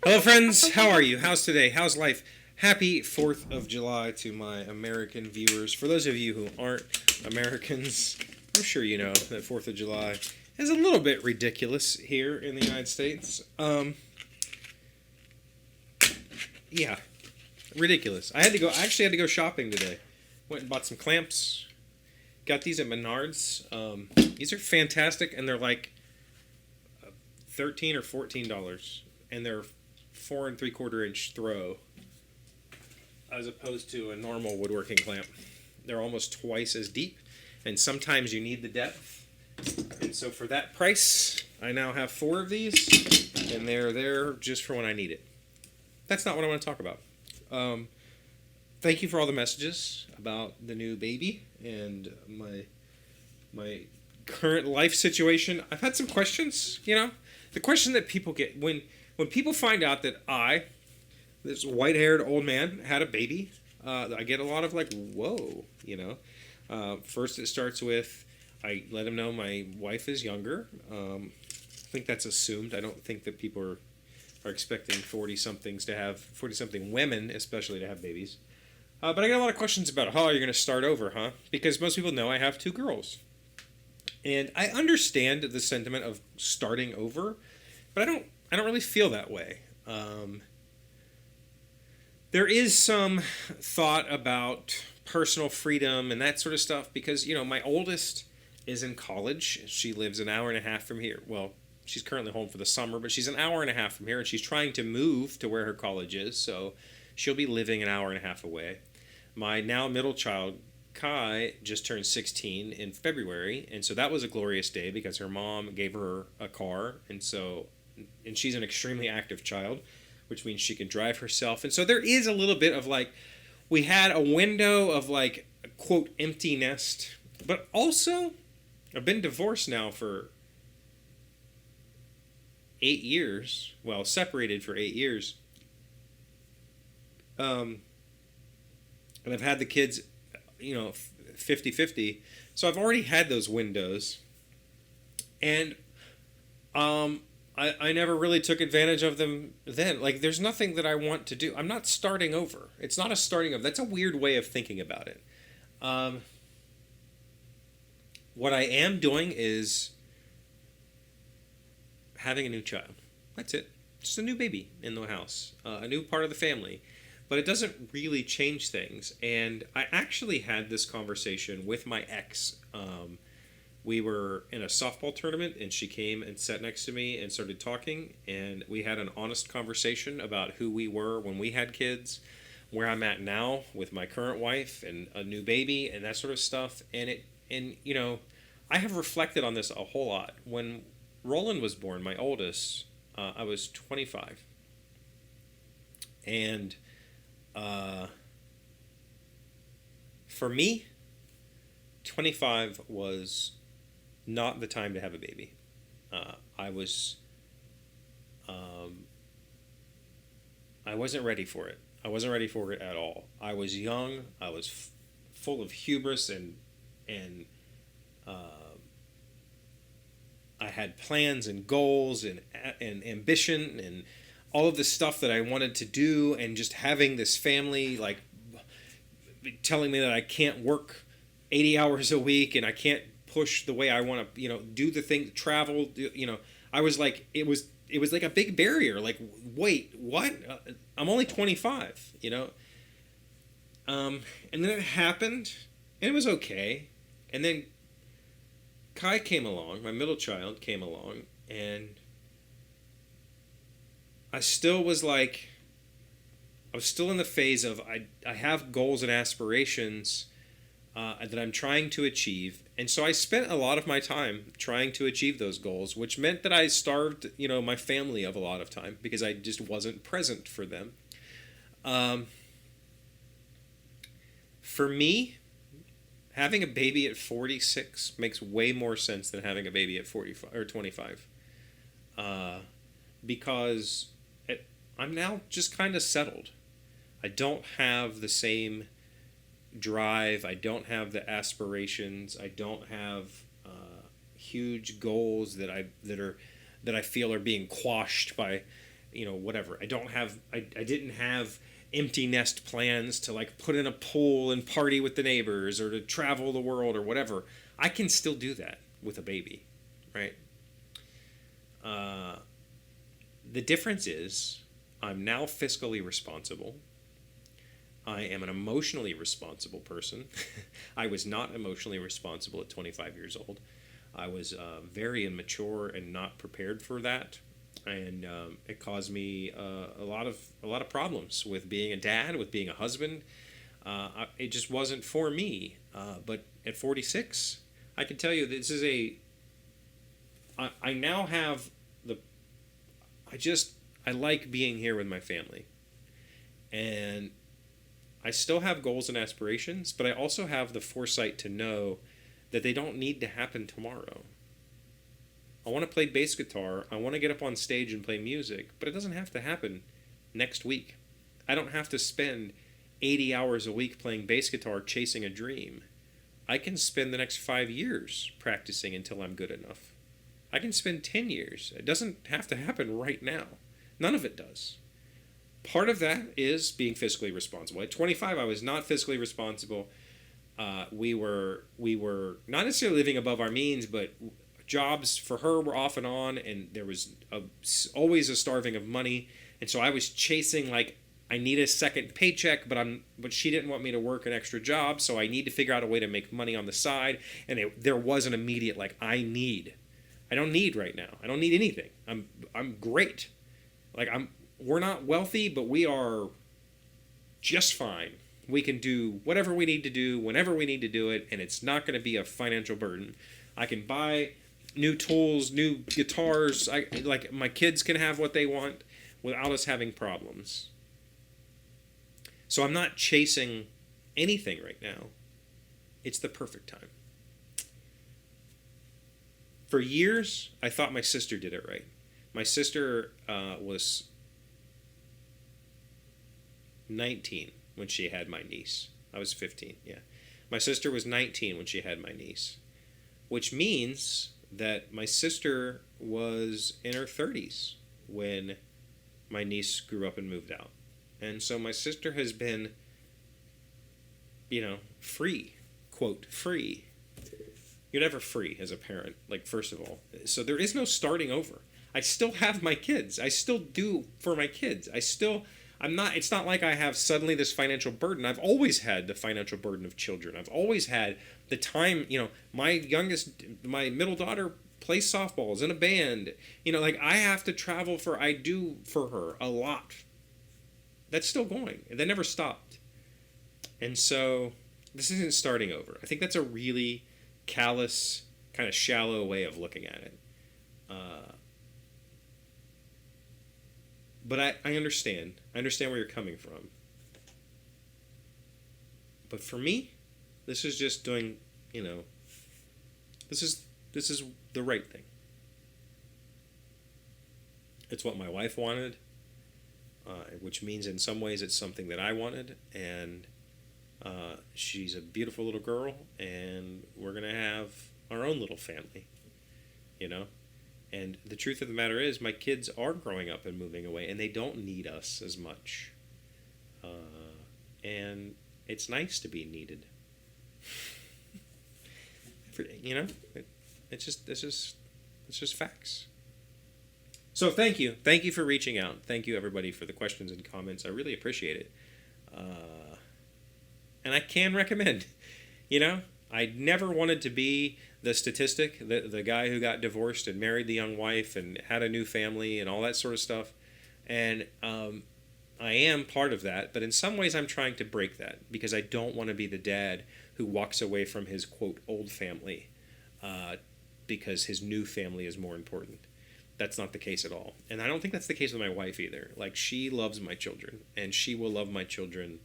Hello, friends. How are you? How's today? How's life? Happy 4th of July to my American viewers. For those of you who aren't Americans, I'm sure you know that 4th of July is a little bit ridiculous here in the United States. Yeah, ridiculous. I actually had to go shopping today. Went and bought some clamps. Got these at Menards. These are fantastic, and they're like $13 or $14, and they're 4 3/4 inch throw, as opposed to a normal woodworking clamp. They're almost twice as deep, and sometimes you need the depth. And so for that price, I now have 4 of these, and they're there just for when I need it. That's not what I want to talk about. Thank you for all the messages about the new baby and my current life situation. I've had some questions. The question that people get when people find out that this white-haired old man, had a baby. I get a lot of like, whoa. First it starts with, I let him know my wife is younger. I think that's assumed. I don't think that people are expecting 40-something women, especially, to have babies. But I get a lot of questions about, you're going to start over, huh? Because most people know I have 2 girls. And I understand the sentiment of starting over, but I don't really feel that way. There is some thought about personal freedom and that sort of stuff because, my oldest is in college. She lives an hour and a half from here. Well, she's currently home for the summer, but she's an hour and a half from here, and she's trying to move to where her college is, so she'll be living an hour and a half away. My now middle child, Kai, just turned 16 in February, and so that was a glorious day because her mom gave her a car, and she's an extremely active child, which means she can drive herself. And so there is a little bit of like, we had a window of like, quote, empty nest, but also I've been divorced now for 8 years, well, separated for 8 years. And I've had the kids, 50-50. So I've already had those windows. And I never really took advantage of them then. Like, there's nothing that I want to do. I'm not starting over. It's not a starting over. That's a weird way of thinking about it. What I am doing is having a new child. That's it. Just a new baby in the house. A new part of the family. But it doesn't really change things. And I actually had this conversation with my ex. We were in a softball tournament, and she came and sat next to me and started talking. And we had an honest conversation about who we were when we had kids, where I'm at now with my current wife and a new baby and that sort of stuff. And I have reflected on this a whole lot. When Roland was born, my oldest, I was 25. And for me, 25 was not the time to have a baby. I wasn't ready for it. I wasn't ready for it at all. I was young. I was full of hubris and I had plans and goals and ambition and all of this stuff that I wanted to do, and just having this family like telling me that I can't work 80 hours a week and I can't push the way I want to, do the thing, travel, I was like, it was like a big barrier. Like, wait, what? I'm only 25, and then it happened, and it was okay. And then Kai came along, my middle child came along, and I was still in the phase of I have goals and aspirations that I'm trying to achieve. And so I spent a lot of my time trying to achieve those goals, which meant that I starved, my family of a lot of time because I just wasn't present for them. For me, having a baby at 46 makes way more sense than having a baby at 45 or 25. Because I'm now just kind of settled. I don't have the same drive. I don't have the aspirations. I don't have huge goals that I feel are being quashed by whatever. I didn't have empty nest plans to like put in a pool and party with the neighbors or to travel the world or whatever. I can still do that with a baby, right? The difference is I'm now fiscally responsible. I am an emotionally responsible person. I was not emotionally responsible at 25 years old. I was very immature and not prepared for that, and it caused me a lot of problems with being a dad, with being a husband. It just wasn't for me. But at 46, I can tell you this is I now have I like being here with my family, and I still have goals and aspirations, but I also have the foresight to know that they don't need to happen tomorrow. I want to play bass guitar, I want to get up on stage and play music, but it doesn't have to happen next week. I don't have to spend 80 hours a week playing bass guitar chasing a dream. I can spend the next 5 years practicing until I'm good enough. I can spend 10 years. It doesn't have to happen right now. None of it does. Part of that is being fiscally responsible. At 25, I was not fiscally responsible. We were not necessarily living above our means, but jobs for her were off and on, and there was always a starving of money. And so I was chasing, like, I need a second paycheck, but she didn't want me to work an extra job, so I need to figure out a way to make money on the side. And there was an immediate, like, I don't need right now. I don't need anything. I'm great. Like, we're not wealthy, but we are just fine. We can do whatever we need to do whenever we need to do it, and it's not going to be a financial burden. I can buy new tools, new guitars. Like, my kids can have what they want without us having problems. So I'm not chasing anything right now. It's the perfect time. For years, I thought my sister did it right. My sister was 19 when she had my niece. I was 15, yeah. My sister was 19 when she had my niece, which means that my sister was in her 30s when my niece grew up and moved out. And so my sister has been, free, quote, free. You're never free as a parent, like, first of all. So there is no starting over. I still have my kids. I still do for my kids. it's not like I have suddenly this financial burden. I've always had the financial burden of children. I've always had the time, my middle daughter plays softball, is in a band. I have to travel I do for her a lot. That's still going. That never stopped. And so this isn't starting over. I think that's a really callous, kind of shallow way of looking at it. But I understand. I understand where you're coming from. But for me, this is just doing, this is the right thing. It's what my wife wanted, which means in some ways it's something that I wanted, and she's a beautiful little girl, and we're going to have our own little family, And the truth of the matter is, my kids are growing up and moving away, and they don't need us as much. And it's nice to be needed. It's just facts. So thank you for reaching out. Thank you, everybody, for the questions and comments. I really appreciate it. And I can recommend. I never wanted to be the statistic, the guy who got divorced and married the young wife and had a new family and all that sort of stuff. And I am part of that, but in some ways I'm trying to break that because I don't want to be the dad who walks away from his, quote, old family because his new family is more important. That's not the case at all. And I don't think that's the case with my wife either. Like, she loves my children, and she will love my children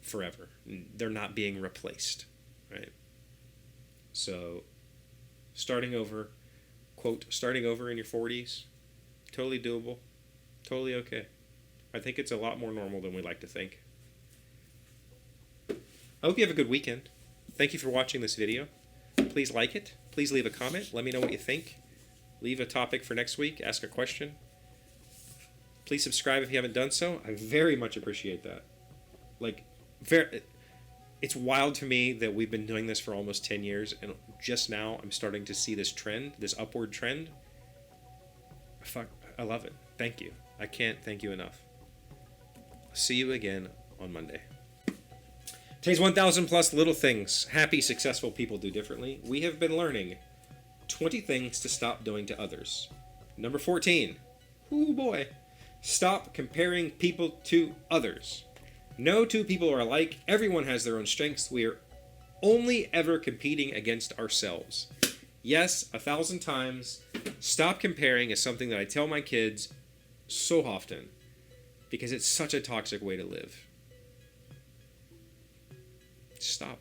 forever. They're not being replaced, right? So, starting over, quote, starting over in your 40s, totally doable, totally okay. I think it's a lot more normal than we like to think. I hope you have a good weekend. Thank you for watching this video. Please like it. Please leave a comment. Let me know what you think. Leave a topic for next week. Ask a question. Please subscribe if you haven't done so. I very much appreciate that. Like, it's wild to me that we've been doing this for almost 10 years, and just now I'm starting to see this trend, this upward trend. Fuck, I love it. Thank you. I can't thank you enough. See you again on Monday. Today's 1,000 plus little things happy, successful people do differently. We have been learning 20 things to stop doing to others. Number 14. Ooh boy. Stop comparing people to others. No two people are alike. Everyone has their own strengths. We are only ever competing against ourselves. Yes, 1,000 times. Stop comparing is something that I tell my kids so often because it's such a toxic way to live. Stop.